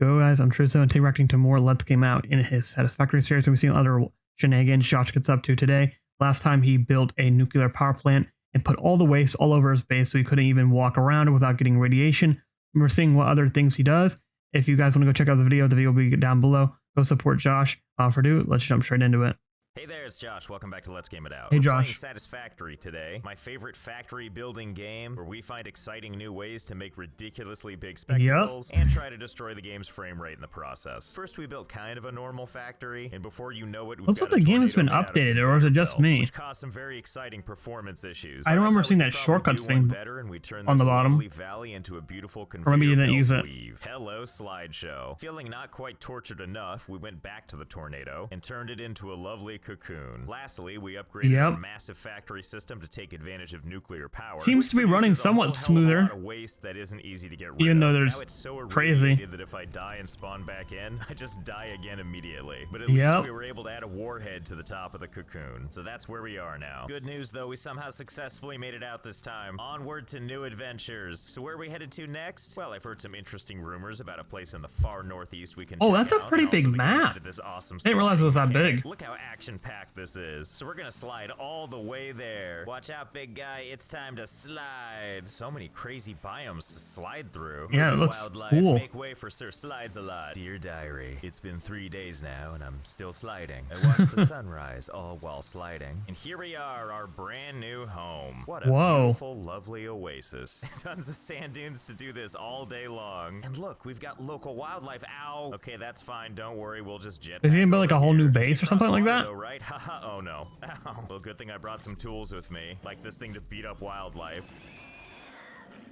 Yo guys, I'm Truzuo and today we're reacting to more Let's Game Out in his Satisfactory series. We've seen other shenanigans Josh gets up to today. Last time he built a nuclear power plant and put all the waste all over his base so he couldn't even walk around without getting radiation. And we're seeing what other things he does. If you guys want to go check out the video will be down below. Go support Josh. For do, let's jump straight into it. Hey there, it's Josh. Welcome back to Let's Game It Out. Hey, We're Josh. playing Satisfactory today, my favorite factory building game where we find exciting new ways to make ridiculously big spectacles and try to destroy the game's frame rate in the process. First, we built kind of a normal factory, and before you know it, we've Looks got like the game has been tornado updated, or is it just me? which caused some very exciting performance issues. I don't remember seeing that shortcut shortcuts thing on the bottom. Valley into a beautiful Or maybe you didn't use it. Hello, slideshow. Feeling not quite tortured enough, we went back to the tornado and turned it into a lovely cocoon. Lastly, we upgraded our massive factory system to take advantage of nuclear power. Seems to be running somewhat smoother, Waste that isn't easy to get rid even of. though there's crazy. That if I die and spawn back in, I just die again immediately. But at least we were able to add a warhead to the top of the cocoon, so that's where we are now. Good news though, we somehow successfully made it out this time. Onward to new adventures. So where are we headed to next? Well, I've heard some interesting rumors about a place in the far northeast we can check that's a out, pretty and big also map. this awesome Didn't realize it was that sliding big. Look how action-packed this is. So we're gonna slide all the way there. Watch out, big guy. It's time to slide. So many crazy biomes to slide through. Yeah, it looks Wildlife, cool. make way for Sir Slides-a-Lot. Dear diary, it's been 3 days now and I'm still sliding. I watched the sunrise all while sliding. And here we are, our brand new home. What a beautiful, lovely oasis. Tons of sand dunes to do this all day long. And look, we've got local wildlife. Ow. Okay, that's fine. Don't worry. We'll just jet. Is he gonna build like a whole new base or something like that? Though, right? Haha. Oh no. Ow. Well, good thing I brought some tools with me, like this thing to beat up wildlife.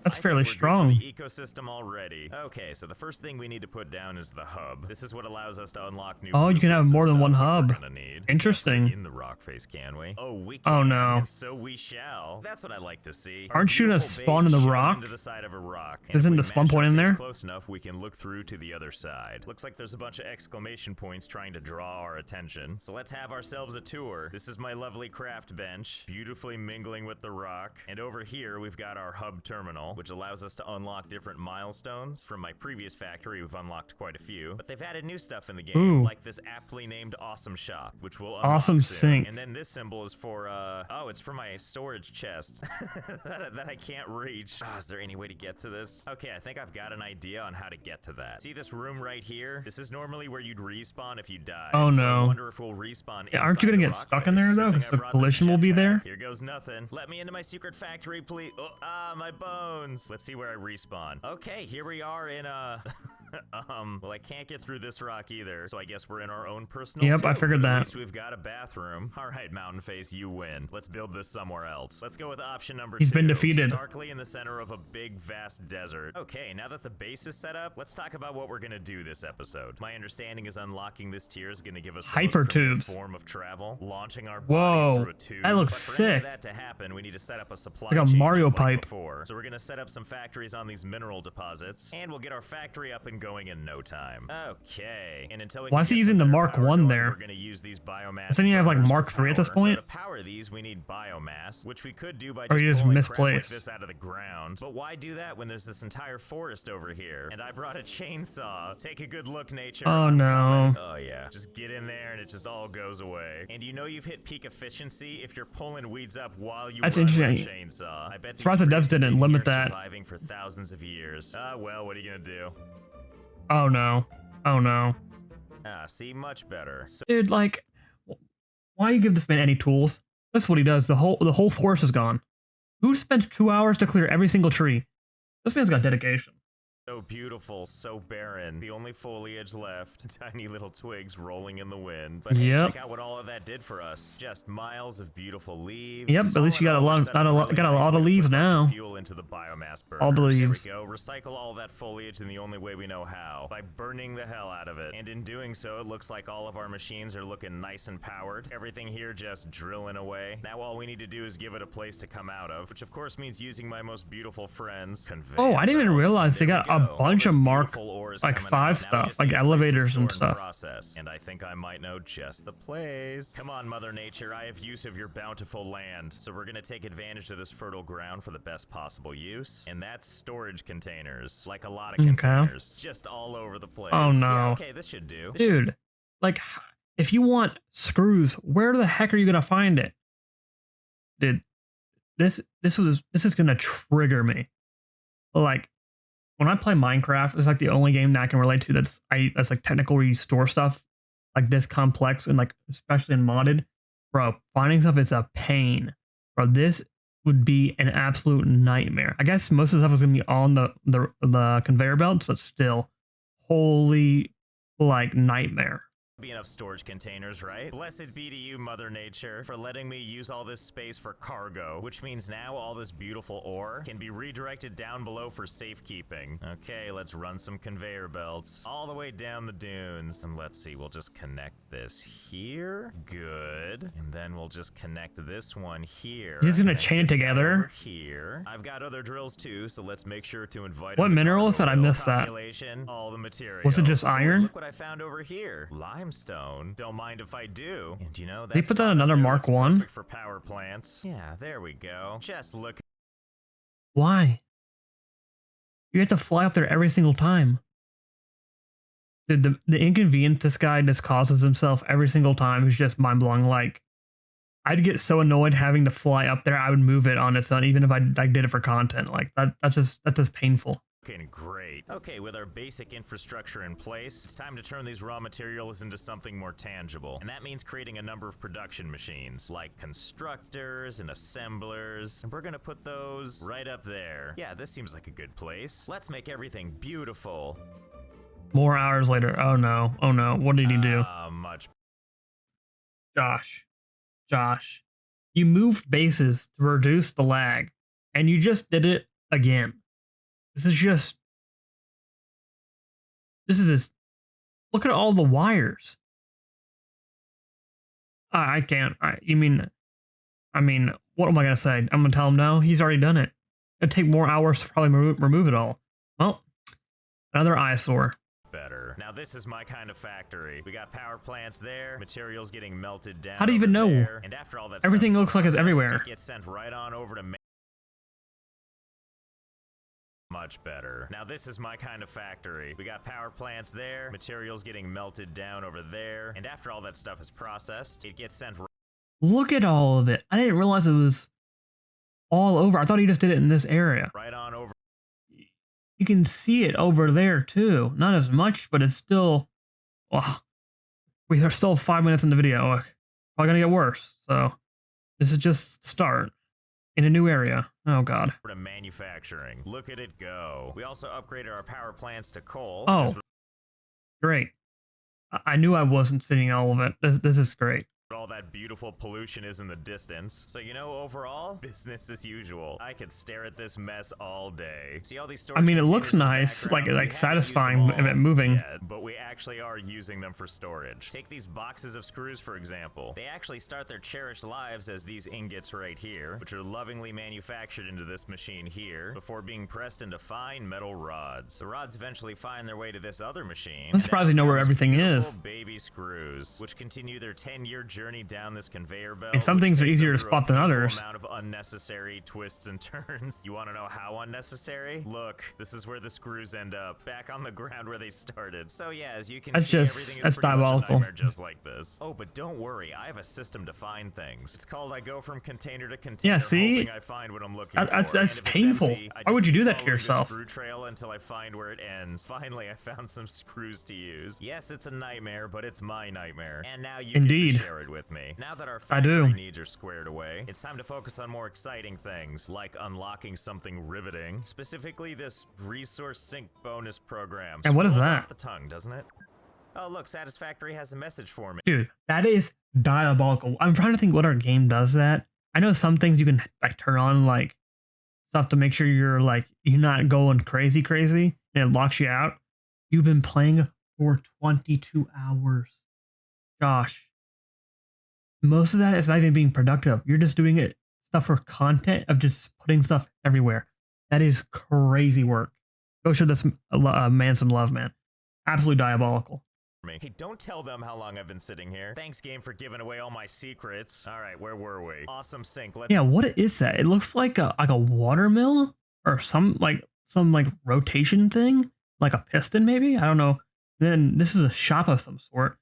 That's fairly strong. The ecosystem already. Okay, so the first thing we need to put down is the hub. This is what allows us to unlock new. Oh, you can have more than one hub. Interesting. In the rock face, can we? Oh, we can. Oh no. And so we shall. That's what I like to see. Aren't you gonna spawn in the rock? Into the side of a rock. Isn't the spawn point in there? Close enough, we can look through to the other side. Looks like there's a bunch of exclamation points trying to draw our attention. So let's have ourselves a tour. This is my lovely craft bench, beautifully mingling with the rock. And over here, we've got our hub terminal, which allows us to unlock different milestones. From my previous factory, we've unlocked quite a few, but they've added new stuff in the game, like this aptly named Awesome Shop, which will unlock Awesome Sink. And then this symbol is for, oh, it's for my storage chest that I can't reach. Oh, is there any way to get to this? Okay, I think I've got an idea on how to get to that. See this room right here? This is normally where you'd respawn if you die. Oh no. So I wonder if we'll respawn. Yeah, aren't you gonna get stuck in there though? Because the collision will be there. Here goes nothing. Let me into my secret factory, please. Oh, my bones. Let's see where I respawn. Okay, here we are in well, I can't get through this rock either, so I guess we're in our own personal. Yep, I figured that. At least we've got a bathroom. All right, Mountain Face, you win. Let's build this somewhere else. Let's go with option number 2. He's been defeated. Starkly in the center of a big, vast desert. Okay, now that the base is set up, let's talk about what we're gonna do this episode. My understanding is unlocking this tier is gonna give us hyper tubes form of travel, launching our bodies through a tube. That looks but sick. For that to happen, we need to set up a supply like a chain Mario just like pipe. before. So we're gonna set up some factories on these mineral deposits, and we'll get our factory up and going in no time. Okay, and until we why is he using the Mark 1 there? We're gonna use these biomass. Doesn't he have like Mark 3 at this point? So to power these, we need biomass, which we could do by or just pulling misplaced crap like this out of the ground. But why do that when there's this entire forest over here? And I brought a chainsaw. Take a good look, nature. Oh no. Oh yeah. Just get in there and it just all goes away. And you know you've hit peak efficiency if you're pulling weeds up while you run with a chainsaw. I bet surprised the devs didn't limit that. Surviving for thousands of years. Well, what are you gonna do? Oh no. Oh no. See, much better. So dude, like, why you give this man any tools? That's what he does. The whole forest is gone. Who spent 2 hours to clear every single tree? This man's got dedication. So beautiful, so barren. The only foliage left, tiny little twigs rolling in the wind. But hey, check out what all of that did for us. Just miles of beautiful leaves. Yep, at least you got a lot of leaves now. Fuel into the biomass burners. All the leaves. There we go. Recycle all that foliage in the only way we know how, by burning the hell out of it. And in doing so, it looks like all of our machines are looking nice and powered. Everything here just drilling away. Now all we need to do is give it a place to come out of, which of course means using my most beautiful friends. Oh, I didn't even realize they got a go. bunch All of this Mark beautiful ore is like coming 5 out. Now we stuff, just like need a place to elevators and store stuff. process. And I think I might know just the place. Come on, Mother Nature, I have use of your bountiful land. So we're gonna take advantage of this fertile ground for the best possible use. And that's storage containers. Like a lot of containers. Just all over the place. Oh no. Yeah, okay, this should do. Dude, like, if you want screws, where the heck are you gonna find it? Dude, this is gonna trigger me. Like, when I play Minecraft, it's like the only game that I can relate to that's like technical where you store stuff like this complex and like especially in modded. Bro, finding stuff is a pain. Bro, this would be an absolute nightmare. I guess most of the stuff is gonna be on the conveyor belts, but still, holy like nightmare. Be enough storage containers, right? Blessed be to you, Mother Nature, for letting me use all this space for cargo, which means now all this beautiful ore can be redirected down below for safekeeping. Okay, let's run some conveyor belts all the way down the dunes. And let's see, we'll just connect this here. Good. And then we'll just connect this one here. He's gonna chain it together. Here. I've got other drills too, so let's make sure to invite What mineral is that? I missed that. All the materials. Was it just iron? Look what I found over here. Limestone. Don't mind if I do. And you know, They put that another Mark 1? Perfect for power plants. Yeah, there we go. Just look. Why? You have to fly up there every single time. Dude, the inconvenience this guy just causes himself every single time is just mind-blowing. Like, I'd get so annoyed having to fly up there, I would move it on its own, even if I did it for content. Like, that's just painful. Looking great. Okay, with our basic infrastructure in place, it's time to turn these raw materials into something more tangible. And that means creating a number of production machines, like constructors and assemblers. And we're gonna put those right up there. Yeah, this seems like a good place. Let's make everything beautiful. More hours later. Oh no. Oh no. What did he do? Much. Josh, you moved bases to reduce the lag, and you just did it again. This is look at all the wires. I can't. I mean, what am I gonna say? I'm gonna tell him no. He's already done it. It'd take more hours to probably remove it all. Well, another eyesore. Better. Now this is my kind of factory. We got power plants there, materials getting melted down. How do you even know? There, and after all that everything stuff looks like it's everywhere. It gets sent right on over to much better. Now this is my kind of factory. We got power plants there, materials getting melted down over there, and after all that stuff is processed, it gets sent. Look at all of it. I didn't realize it was all over. I thought he just did it in this area. Right on over. You can see it over there too. Not as much, but it's still. Well, we are still 5 minutes in the video. Probably gonna get worse. So this is just start in a new area. Oh god. To manufacturing. Look at it go. We also upgraded our power plants to coal. Oh, great. I knew I wasn't seeing all of it. This is great. All that beautiful pollution is in the distance. So, you know, overall, business as usual. I could stare at this mess all day. See all these storage. I mean, it looks nice, like satisfying and moving. Yet, but we actually are using them for storage. Take these boxes of screws, for example. They actually start their cherished lives as these ingots right here, which are lovingly manufactured into this machine here, before being pressed into fine metal rods. The rods eventually find their way to this other machine. I'm surprised you know where everything is. Baby screws, which continue their 10-year journey down this conveyor belt. And some things are easier to spot than others. Amount of unnecessary twists and turns. You want to know how unnecessary? Look, this is where the screws end up, back on the ground where they started. So yeah, as you can see, everything is pretty much a nightmare just like this. Oh, but don't worry, I have a system to find things. It's called I go from container to container. Yeah, see, hoping I find what I'm looking for. That's painful. Empty, why would you do that to yourself? Screw trail until I find where it ends. Finally, I found some screws to use. Yes, it's a nightmare, but it's my nightmare. And now you get to share it with me. Now that our factory needs are squared away, it's time to focus on more exciting things, like unlocking something riveting, specifically this resource sync bonus program. And what is that? Off the tongue, doesn't it? Oh, look, Satisfactory has a message for me. Dude, that is diabolical. I'm trying to think what our game does that. I know some things you can like turn on, like stuff to make sure you're not going crazy, and it locks you out. You've been playing for 22 hours. Josh. Most of that is not even being productive. You're just doing it stuff for content of just putting stuff everywhere. That is crazy work. Go show this man some love, man. Absolutely diabolical. Me. Hey, don't tell them how long I've been sitting here. Thanks, game, for giving away all my secrets. All right, where were we? Awesome sink. Let's. Yeah, what is that? It looks like a watermill or some rotation thing, like a piston maybe. I don't know. Then this is a shop of some sort.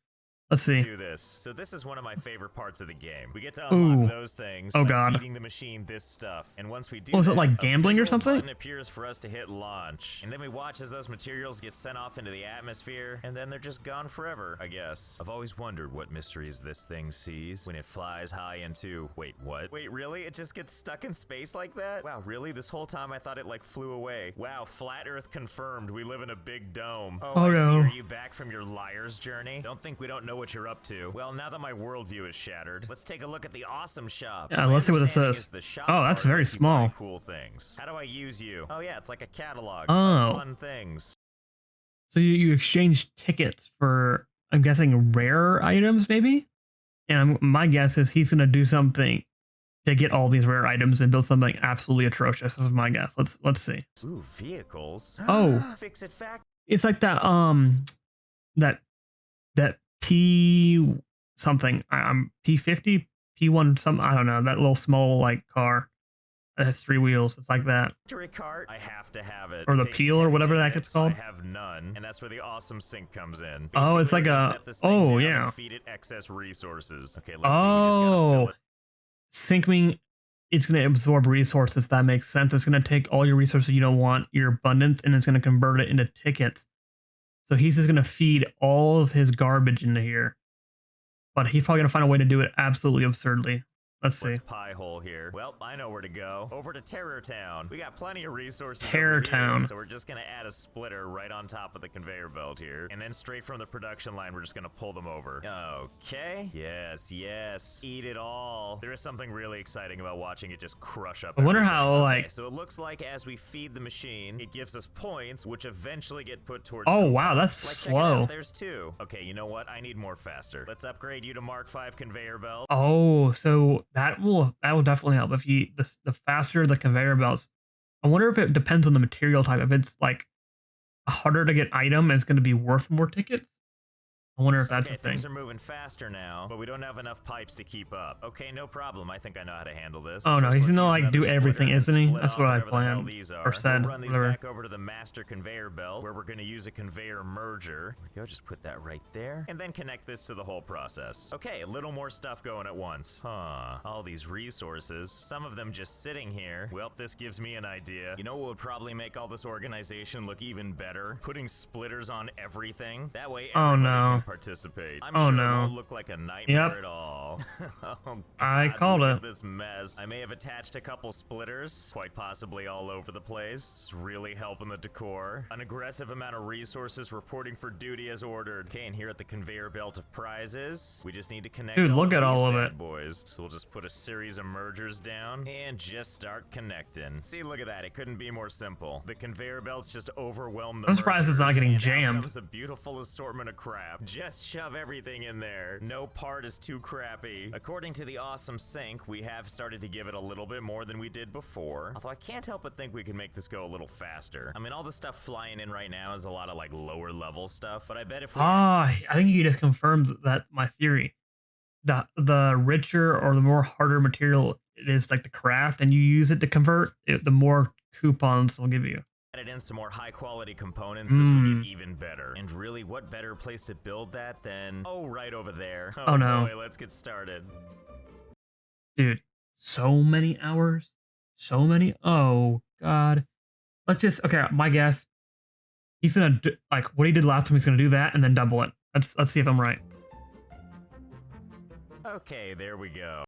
Let's see. Do this. So this is one of my favorite parts of the game. We get to unlock those things. Oh god. Feeding the machine this stuff. And once we do is it that, like gambling or something? A button appears for us to hit launch. And then we watch as those materials get sent off into the atmosphere, and then they're just gone forever, I guess. I've always wondered what mysteries this thing sees when it flies high into... Wait, what? Wait, really? It just gets stuck in space like that? Wow, really? This whole time I thought it like flew away. Wow, flat Earth confirmed. We live in a big dome. Oh I no. see. Are you back from your liar's journey? Don't think we don't know what you're up to. Well, now that my worldview is shattered, let's take a look at the awesome shop. Yeah, let's see what this says. Oh, that's very small. Cool things. How do I use you? Oh yeah, it's like a catalog. Oh. Fun things. So you exchange tickets for, I'm guessing, rare items, maybe? And my guess is he's gonna do something to get all these rare items and build something absolutely atrocious. This is my guess. Let's see. Ooh, vehicles. Oh, Fix it fact. It's like that that P something. I'm P50, P1 some. I don't know. That little small like car that has 3 wheels. It's like that. Victory cart. I have to have it. Or the Takes peel or 10 whatever that tickets. gets called. I have none, and that's where the awesome sink comes in. Oh, it's like Basically, a. set this thing Oh down yeah. and feed it excess resources. Okay, let's see. We just gotta fill Oh, it. sink mean it's going to absorb resources. That makes sense. It's going to take all your resources you don't want, your abundance, and it's going to convert it into tickets. So he's just going to feed all of his garbage into here. But he's probably going to find a way to do it absolutely absurdly. Let's see. What's pie hole here? Well, I know where to go. Over to Terror Town. We got plenty of resources. Terror over here, Town. so we're just gonna add a splitter right on top of the conveyor belt here, and then straight from the production line, we're just gonna pull them over. Okay. Yes, yes. Eat it all. There is something really exciting about watching it just crush up. I wonder everything. how, like. Okay, so it looks like as we feed the machine, it gives us points, which eventually get put towards. Oh wow, that's like, check it out, slow. there's 2. Okay, you know what? I need more faster. Let's upgrade you to Mark 5 conveyor belt. Oh, so that will definitely help if you the faster the conveyor belts. I wonder if it depends on the material type. If it's like a harder to get item, it's going to be worth more tickets. I wonder if that's a thing. Things are moving faster now, but we don't have enough pipes to keep up. Okay, no problem. I think I know how to handle this. Oh no, First, he's let's gonna use like another do everything, splitter isn't and he? split That's off what I whatever the hell planned these or are. said. We'll run these Whatever. back over to the master conveyor belt, where we're gonna use a conveyor merger. There we go. Just put that right there, and then connect this to the whole process. Okay, a little more stuff going at once. Huh? All these resources. Some of them just sitting here. Well, this gives me an idea. You know what would probably make all this organization look even better? Putting splitters on everything. That way, everybody can participate. I'm sure it won't look like a nightmare at all. Oh, God, I called look it. at this mess. I may have attached a couple splitters, quite possibly all over the place. It's really helping the decor. An aggressive amount of resources reporting for duty as ordered. Okay, and here at the conveyor belt of prizes, we just need to connect. Dude, look at these all of bad it. boys. So we'll just put a series of mergers down and just start connecting. See, look at that. It couldn't be more simple. The conveyor belts just overwhelm the I'm surprised it's not mergers, getting and out jammed. comes a beautiful assortment of crap. Just shove everything in there. No part is too crappy. According to the awesome sink, we have started to give it a little bit more than we did before. Although I can't help but think we can make this go a little faster. I mean, all the stuff flying in right now is a lot of like lower level stuff, but I bet if we I think you just confirmed that my theory. The richer or the more harder material it is, like the craft, and you use it to convert, the more coupons they'll give you. added in some more high quality components, this would get even better. And really, what better place to build that than, oh, right over there. Oh, no. Boy, let's get started. Dude, so many hours. So many. Oh, God. Let's just, okay, my guess. He's going to, like, what he did last time, he's going to do that and then double it. Let's see if I'm right. Okay, there we go.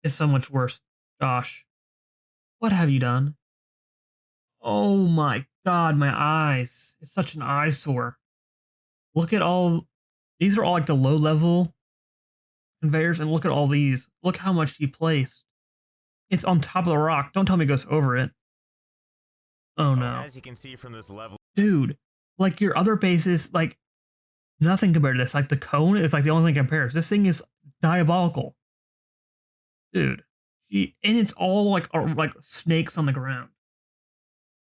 It's so much worse. Josh, what have you done? Oh my God, my eyes. It's such an eyesore. Look at all, these are all like the low level conveyors, and look at all these. Look how much he placed. It's on top of the rock. Don't tell me it goes over it. Oh no. As you can see from this level. Dude, like your other base is like nothing compared to this. Like the cone is like the only thing compares. This thing is diabolical. Dude. And it's all like snakes on the ground.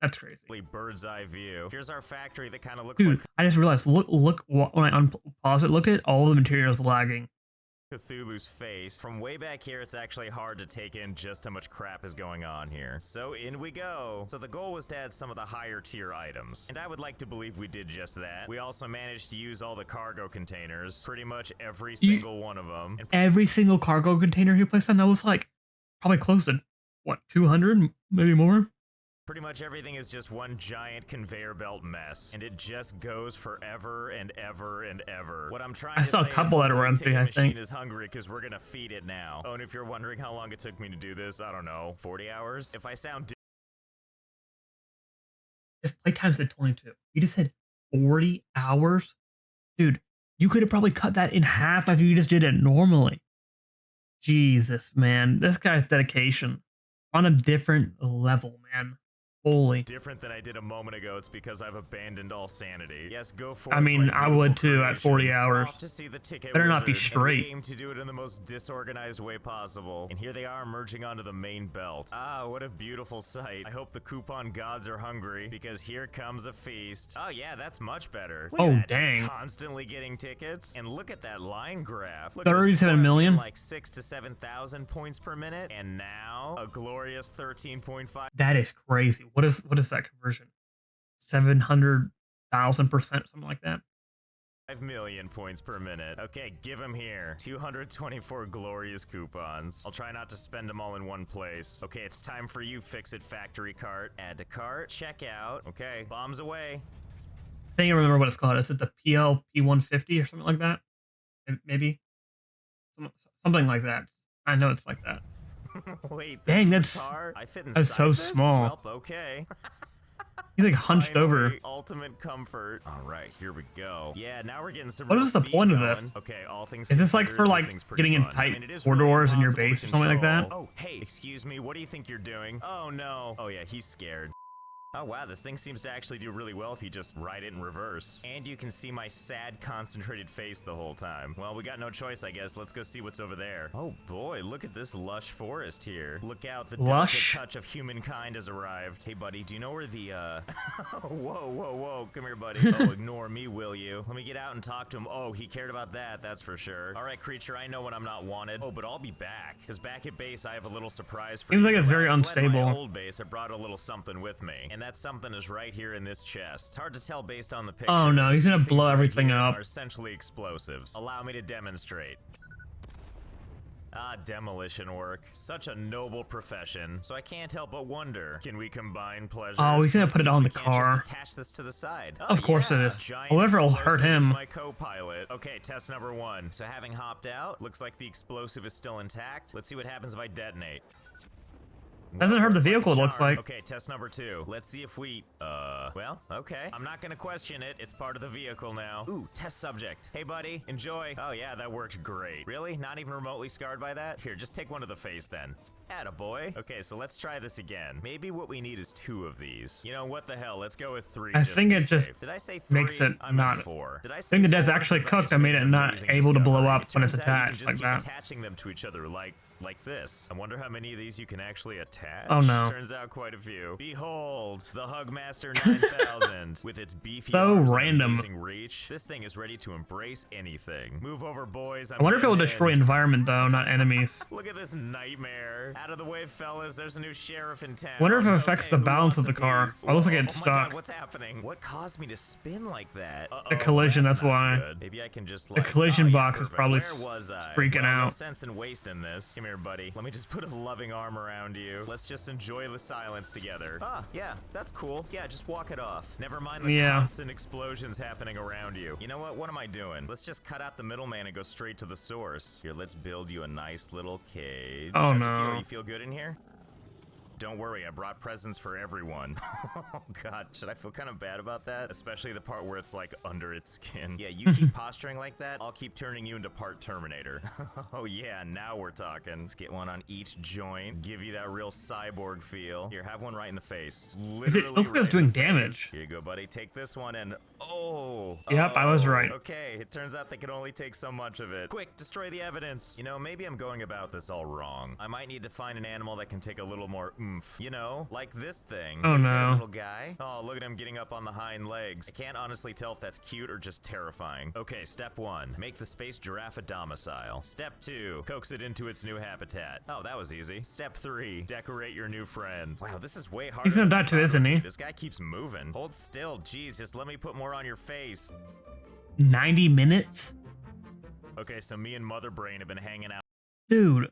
That's crazy. Bird's eye view. Here's our factory that kind of looks Dude, like I just realized, look, when I unpause it, look at all the materials lagging. Cthulhu's face. From way back here, it's actually hard to take in just how much crap is going on here. So in we go. So the goal was to add some of the higher tier items, and I would like to believe we did just that. We also managed to use all the cargo containers, pretty much every single one of them. And every single cargo container he placed on, that was like probably close to, what, 200, maybe more? pretty much everything is just one giant conveyor belt mess, and it just goes forever and ever and ever. What I'm trying I to saw a say couple is that were empty, I machine think. is hungry because we're gonna feed it now. Oh, and if you're wondering how long it took me to do this, I don't know, 40 hours? If I sound His playtime said 22. You just said 40 hours? Dude, you could have probably cut that in half if you just did it normally. Jesus, man. This guy's dedication on a different level, man. Holy. different than I did a moment ago, it's because I've abandoned all sanity. Yes, go for I it. mean, my I beautiful would too at 40 creations. hours. Off to see the ticket Better not be wizard, straight. And we aim to do it in the most disorganized way possible. And here they are merging onto the main belt. Ah, what a beautiful sight. I hope the coupon gods are hungry, because here comes a feast. Oh yeah, that's much better. Look Oh, at that, dang. Just constantly getting tickets. And look at that line graph. Look 37 million? Like 6 to 7,000 points per minute. And now, a glorious 13.5. That is crazy. What is that conversion? 700,000%, something like that. 5 million points per minute. Okay, give them here. 224 glorious coupons. I'll try not to spend them all in one place. Okay, it's time for you, Fix-It Factory cart. Add to cart, check out. Okay, bombs away. I think I remember what it's called. Is it the PLP150 or something like that? Maybe something like that. I know it's like that. Wait, dang, this is that's the car? I fit that's so inside this? small. Well, okay. He's like hunched over. Finally, ultimate comfort. All right, here we go. Yeah, now we're getting some. What real is the speed point of going. this? Okay, all things. Is this like considered, for this like thing's pretty getting in fun. tight it is corridors in your impossible to base or something like that? control. Oh, hey, excuse me. What do you think you're doing? Oh no. Oh yeah, he's scared. Oh wow, this thing seems to actually do really well if you just ride it in reverse. And you can see my sad, concentrated face the whole time. Well, we got no choice, I guess. Let's go see what's over there. Oh boy, look at this lush forest here. Look out, the Lush? delicate touch of humankind has arrived. Hey buddy, do you know where the, whoa, come here buddy. Oh, ignore me, will you? Let me get out and talk to him. Oh, he cared about that, that's for sure. All right, creature, I know when I'm not wanted. Oh, but I'll be back. Because back at base, I have a little surprise for you. Seems like it's When very I fled my unstable. old base, I brought a little something with me. And that something is right here in this chest. It's hard to tell based on the picture. Oh no, he's gonna These things blow right everything here up. Are essentially explosives. Allow me to demonstrate. Ah, demolition work. Such a noble profession. So I can't help but wonder, can we combine pleasures? Oh, he's gonna Let's put it see if on we the can't car. Just attach this to the side. Oh, Of course it yeah. is. Giant Whoever will hurt explosive is him. my co-pilot. Okay, test number 1. So having hopped out, looks like the explosive is still intact. Let's see what happens if I detonate. Doesn't hurt the vehicle, it looks Charm. like. Okay, test number 2. Let's see if we, well, okay. I'm not gonna question it. It's part of the vehicle now. Ooh, test subject. Hey, buddy, enjoy. Oh, yeah, that worked great. Really? Not even remotely scarred by that? Here, just take one to the face then. Attaboy. Okay, so let's try this again. Maybe what we need is 2 of these. You know, what the hell? Let's go with 3. I just think to be it just safe. Did I say 3? makes it I meant not- 4. Did I say think the 4? dev's actually 'Cause cooked just and made made it an not amazing able to blow discovery. up when it's Turns out you can attached just like keep that. attaching them to each other like this. I wonder how many of these you can actually attach. Oh, no. Turns out quite a few. Behold, the Hugmaster 9000 with its beefy So arms and random. amazing reach. This thing is ready to embrace anything. Move over, boys. I wonder if it will destroy environment though, not enemies. Look at this nightmare. Out of the way, fellas. There's a new sheriff in town. Wonder if it affects Okay, the who balance wants of the a car. piece? Oh, it looks like Whoa, it's oh my God, stuck. what's happening? What caused me to spin like that? The collision, that's not why. good. Maybe I can just The like, collision oh, yeah, box is perfect. probably Where was I? freaking Well, no out. sense in wasting this. Come here, buddy. Let me just put a loving arm around you. Let's just enjoy the silence together. Ah, yeah, that's cool. Yeah, just walk it off. Never mind the Yeah. constant explosions happening around you. You know what? What am I doing? Let's just cut out the middleman and go straight to the source. Here, let's build you a nice little cage. Oh, How's it no. feel? You feel good in here? Don't worry, I brought presents for everyone. Oh god, should I feel kind of bad about that? Especially the part where it's like under its skin. Yeah, you keep posturing like that, I'll keep turning you into part Terminator. Oh yeah, now we're talking. Let's get one on each joint, give you that real cyborg feel. Here, have one right in the face. Literally looks like it's right doing in the face. damage. Here you go, buddy. Take this one and oh. Yep, I was oh, right. Okay, it turns out they can only take so much of it. Quick, destroy the evidence. You know, maybe I'm going about this all wrong. I might need to find an animal that can take a little more oomph. You know, like this thing. Oh, Hey there, no. little guy. Oh, look at him getting up on the hind legs. I can't honestly tell if that's cute or just terrifying. Okay, step 1. Make the space giraffe a domicile. Step 2. Coax it into its new habitat. Oh, that was easy. Step 3. Decorate your new friend. Wow, this is way harder. He's gonna than I die too, thought it isn't would he? be. This guy keeps moving. Hold still. Jeez, just let me put more on your face. 90 minutes? Okay, so me and Mother Brain have been hanging out. Dude,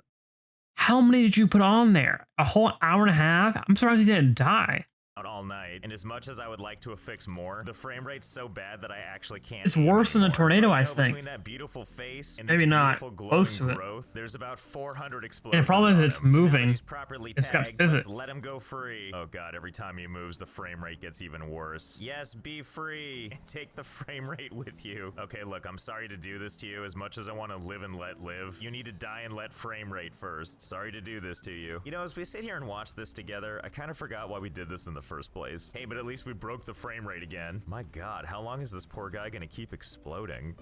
how many did you put on there? A whole hour and a half? I'm surprised he didn't die. All night, and as much as I would like to affix more, the frame rate's so bad that I actually can't. It's worse than a tornado, I think. Between that beautiful face and Maybe this not beautiful glowing close to it. growth, there's about 400 explosives. And the problem is on it's him. So now that moving. he's properly It's got tagged, physics. let's let him go free. Oh god, every time he moves, the frame rate gets even worse. Yes, be free. Take the frame rate with you. Okay, look, I'm sorry to do this to you. As much as I want to live and let live, you need to die and let frame rate first. Sorry to do this to you. You know, as we sit here and watch this together, I kind of forgot why we did this in the first place. Hey, but at least we broke the frame rate again. My god, how long is this poor guy gonna keep exploding?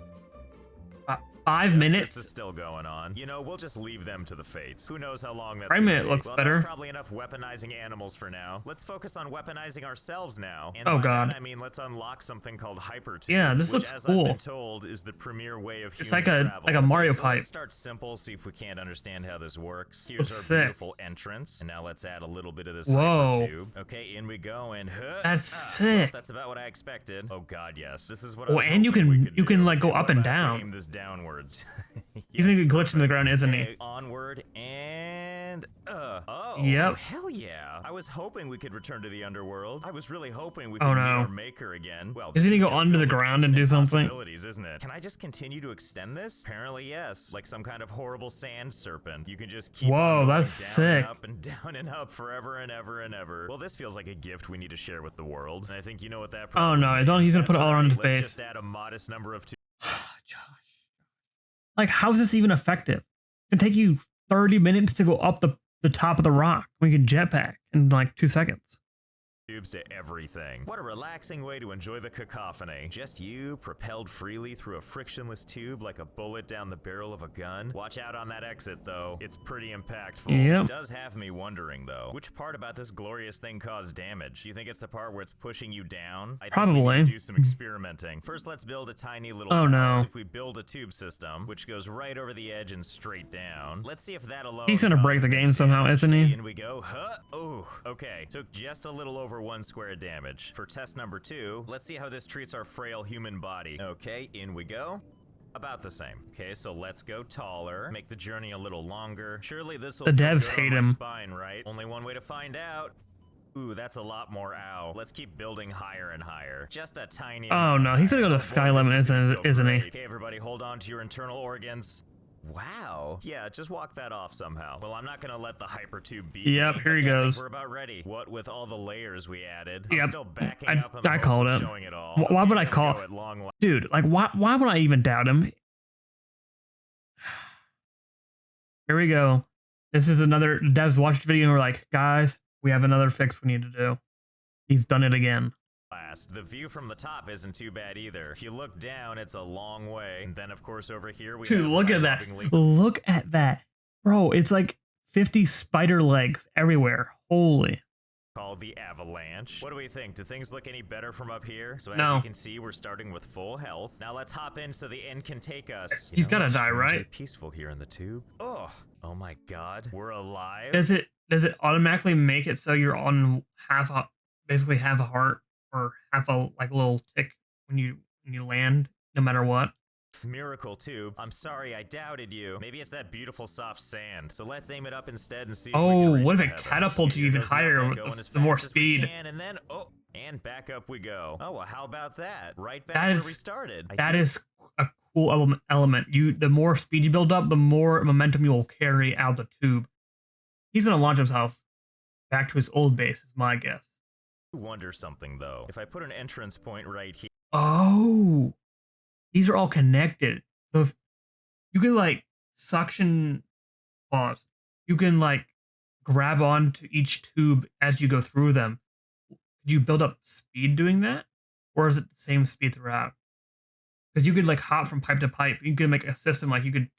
5 minutes? This is still going on. You know, we'll just leave them to the fates. Who knows how long that's Frame gonna rate be. looks Well, better. that's probably enough weaponizing animals for now. Let's focus on weaponizing ourselves now. And Oh, by God. that, I mean, let's unlock something called hypertubes. Yeah, this which, looks as cool. I've been told, is the premier way of It's human like a- travel. like a Mario so pipe. Let's start simple, see if we can't understand how this works. Here's Looks our sick. beautiful entrance. And now let's add a little bit of this Whoa. hypertube. Okay, in we go, and That's sick. That's about what I expected. Oh god, yes. This is what Oh, I was and you hoping can- we could you can, do. like, go Okay, up what and about if I down. aim this downwards. He's gonna get glitched in the ground, isn't he? Okay, onward and oh Yep. hell yeah! I was hoping we could return to the underworld. I was really hoping we Oh, could no. meet our maker again. Well, Is he this gonna go just under the filled with ground and do infinite something? possibilities, isn't it? Can I just continue to extend this? Apparently yes, like some kind of horrible sand serpent. You can just keep Whoa, on going that's down and sick. up and down and up forever and ever and ever. Well, this feels like a gift we need to share with the world, and I think you know what that. Oh, no, probably don't- he's gonna means. put it all around his Let's base. just add a modest number of Josh. Like, how is this even effective? It can take you 30 minutes to go up the top of the rock when you can jetpack in like 2 seconds. tubes to everything. What a relaxing way to enjoy the cacophony. Just you, propelled freely through a frictionless tube like a bullet down the barrel of a gun. Watch out on that exit, though. It's pretty impactful. Yep. This does have me wondering, though. Which part about this glorious thing caused damage? Do you think it's the part where it's pushing you down? I think we Probably. need to do some experimenting. First, let's build a tiny little Oh, tower. no. If we build a tube system, which goes right over the edge and straight down, let's see if that alone He's gonna break the causes game any somehow, damage. isn't he? In we go. Huh? Oh, okay. Took just a little over 1 square of damage. For test number 2, let's see how this treats our frail human body. Okay, in we go. About the same. Okay, so let's go taller. Make the journey a little longer. Surely this will The feel devs good on hate my him. spine, right? Only one way to find out. Ooh, that's a lot more ow. Let's keep building higher and higher. Just a tiny Oh, amount no, he's gonna go to higher. sky Boy, this limit, is gonna feel isn't he? great. Okay, everybody, hold on to your internal organs. Wow. Yeah, just walk that off somehow. Well, I'm not gonna let the hypertube beat Yep, me. here he Okay, I think goes. we're about ready. What with all the layers we added? I'm Yep, still backing I- up in the I hopes called of it. showing it all. Why would I here we call- go at long last. Dude, like, why would I even doubt him? Here we go. This is another devs watched the video and we're like, guys, we have another fix we need to do. He's done it again. The view from the top isn't too bad either. If you look down, it's a long way. And then, of course, over here we Dude, have look at that. eye-openingly Look at that. Bro, it's like 50 spider legs everywhere. Holy. called the avalanche. What do we think? Do things look any better from up here? So as No. you can see, we're starting with full health. Now let's hop in so the end can take us. He's gotta it's die, strangely right? Peaceful here in the tube. Oh my god, we're alive. Does it automatically make it so you're on basically half a heart or half a like little tick when you land, no matter what? Miracle tube. I'm sorry, I doubted you. Maybe it's that beautiful soft sand. So let's aim it up instead and see if we can Oh, reach what if the it heavens. catapults you Here even goes higher nothing, with going as the more fast as we speed? can, and then and back up we go. Oh, well, how about that? Right back That where is- we started. That is a cool element. The more speed you build up, the more momentum you will carry out the tube. He's gonna launch himself back to his old base, is my guess. Wonder something though. If I put an entrance point right here. Oh, these are all connected. So if you can like suction pause, you can like grab onto each tube as you go through them. Could you build up speed doing that, or is it the same speed throughout? Because you could like hop from pipe to pipe. You could make a system like you could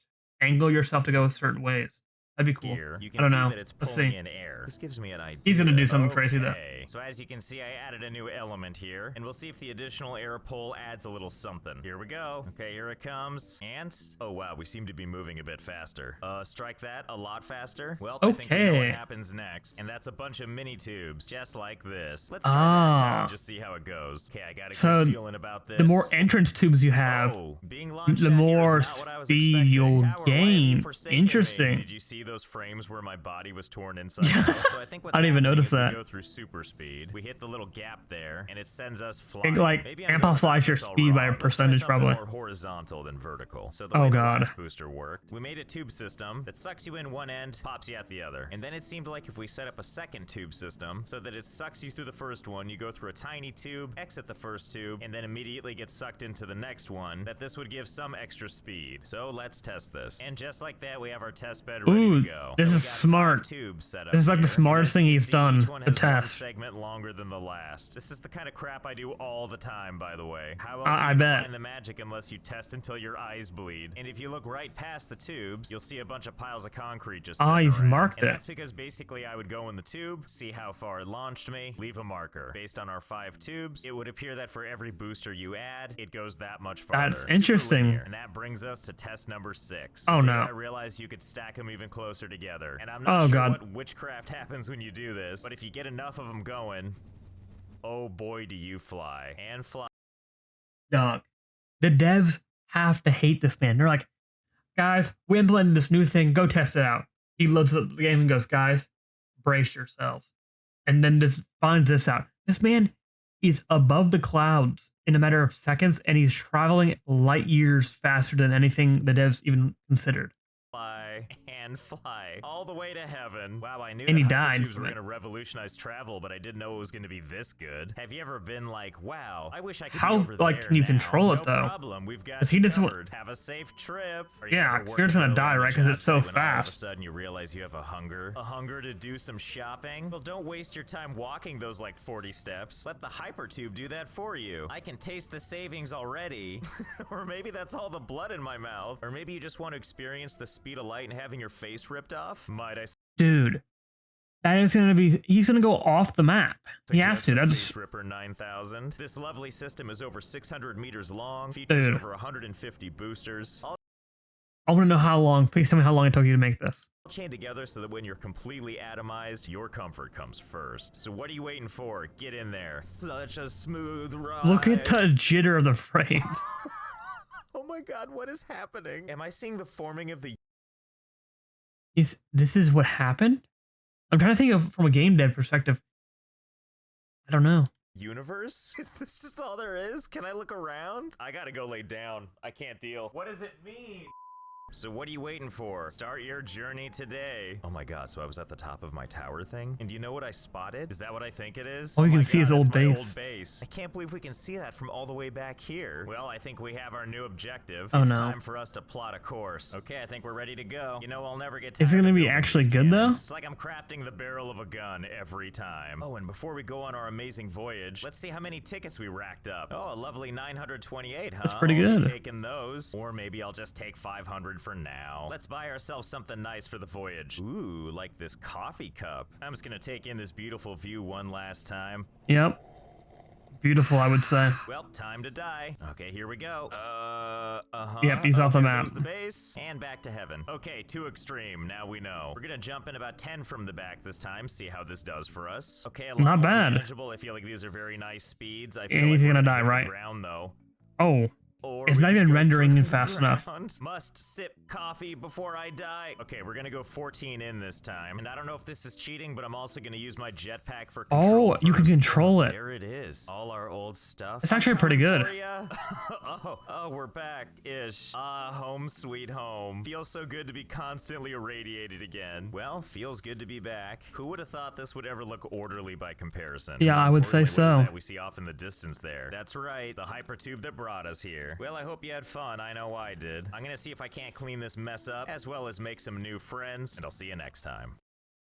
angle yourself to go certain ways. That'd be cool. Here, you I can don't see know. that it's Let's pulling see. in air. This gives me an idea. He's gonna do something crazy though. So as you can see, I added a new element here, and we'll see if the additional air pull adds a little something. Here we go. Okay, here it comes. And, oh wow, we seem to be moving a bit faster. Strike that a lot faster. Well, I think we know what happens next. And that's a bunch of mini tubes, just like this. Let's try that too and just see how it goes. Okay, I got a good feeling about this. The more entrance tubes you have, the more speed you'll gain. Interesting. Did you see those frames where my body was torn inside out? So I think what's I didn't even notice we that. go through super speed. We hit the little gap there, and it sends us flying. It like amplifies your speed by a percentage, probably. More horizontal than vertical. So the oh way god, the last booster worked, we made a tube system that sucks you in one end, pops you out the other. And then it seemed like if we set up a second tube system, so that it sucks you through the first one, you go through a tiny tube, exit the first tube, and then immediately get sucked into the next one, that this would give some extra speed. So let's test this. And just like that, we have our test bed ready to go. This is smart. This is like the smartest thing he's done. The test. Segment longer than the last. This is the kind of crap I do all the time, by the way. How else I you bet. find the magic unless you test until your eyes bleed? And if you look right past the tubes, you'll see a bunch of piles of concrete just sitting he's around. marked And it. that's because basically I would go in the tube, see how far it launched me, leave a marker. Based on our 5 tubes, it would appear that for every booster you add, it goes that much farther. That's interesting. And that brings us to test number 6. Oh Today no. I realized you could stack them even closer together. And I'm not sure god. what witchcraft happens when you do this, but if you get enough of them going, oh boy, do you fly. And fly. Dog. The devs have to hate this man. They're like, guys, we implemented this new thing. Go test it out. He loads up the game and goes, guys, brace yourselves. And then just finds this out. This man is above the clouds in a matter of seconds, and he's traveling light years faster than anything the devs even considered. Fly all the way to heaven. Wow, I knew and that he died. Hypertubes were going to revolutionize travel, but I didn't know it was going to be this good. Have you ever been like, wow, I wish I could be over like there can you now. control it No though? problem. We've got he just covered. Have a safe trip. Yeah, you're just gonna die, right? Because it's so fast. All of a sudden you realize you have a hunger to do some shopping. Well, don't waste your time walking those like 40 steps. Let the hypertube do that for you. I can taste the savings already. Or maybe that's all the blood in my mouth. Or maybe you just want to experience the speed of light and having your face ripped off. Might I? Dude, that is gonna be. He's gonna go off the map. He has to. That's Ripper 9000. This lovely system is over 600 meters long. Features over 150 boosters. I want to know how long. Please tell me how long it took you to make this. All chained together so that when you're completely atomized, your comfort comes first. So what are you waiting for? Get in there. Such a smooth ride. Look at the jitter of the frames. Oh my god, what is happening? Am I seeing the forming of the... This is what happened? I'm trying to think of from a game dev perspective. I don't know. Universe? Is this just all there is? Can I look around? I gotta go lay down. I can't deal. What does it mean? So what are you waiting for? Start your journey today. Oh my god, so I was at the top of my tower thing? And do you know what I spotted? Is that what I think it is? Oh, you can my see his God, old it's my base. Old base. I can't believe we can see that from all the way back here. Well, I think we have our new objective. Oh, it's no. time for us to plot a course. Okay, I think we're ready to go. You know, I'll never get tired Is it gonna of be building actually these good, though? cannons. It's like I'm crafting the barrel of a gun every time. Oh, and before we go on our amazing voyage, let's see how many tickets we racked up. Oh, a lovely 928, huh? That's pretty I'll be good. taking those. Or maybe I'll just take 500 for now. Let's buy ourselves something nice for the voyage. Ooh, like this coffee cup. I'm just gonna take in this beautiful view one last time. Yep. Beautiful, I would say. Well, time to die. Okay, here we go. Yep, he's off the There map. goes the base, and back to heaven. Okay, too extreme. Now we know. We're gonna jump in about 10 from the back this time, see how this does for us. Okay, a lot Not more bad. manageable. I feel like these are very nice speeds. I feel And he's like we're gonna die, hit the right? Ground, though. Oh. Or It's we not could even go rendering through fast the enough. ground. Must sip coffee before I die. Okay, we're gonna go 14 in this time. And I don't know if this is cheating, but I'm also gonna use my jetpack for control. Oh, you can burst. control it. There it is. All our old stuff. It's actually pretty Coming good. for ya. oh, we're back-ish. Home sweet home. Feels so good to be constantly irradiated again. Well, feels good to be back. Who would have thought this would ever look orderly by comparison? Yeah, I would say Orderly, what is so. that we see off in the distance there? That's right, the hypertube that brought us here. Well, I hope you had fun. I know I did. I'm gonna see if I can't clean this mess up, as well as make some new friends, and I'll see you next time.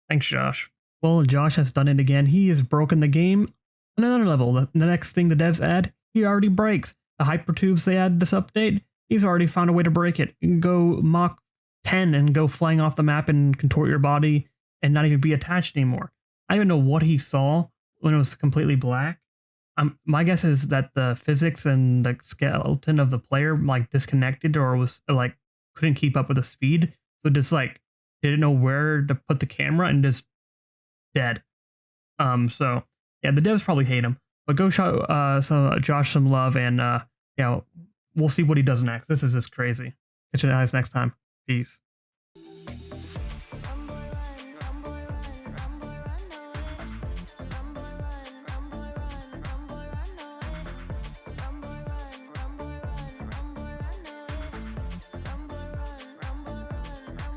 Thanks, Josh. Well, Josh has done it again. He has broken the game on another level. The next thing the devs add, he already breaks. The hypertubes they add this update, he's already found a way to break it. You can go Mach 10 and go flying off the map and contort your body and not even be attached anymore. I don't even know what he saw when it was completely black. My guess is that the physics and the skeleton of the player like disconnected or was like couldn't keep up with the speed. So just like didn't know where to put the camera and just dead. So yeah, the devs probably hate him. But go show Josh some love and we'll see what he does next. This is just crazy. Catch you guys next time. Peace.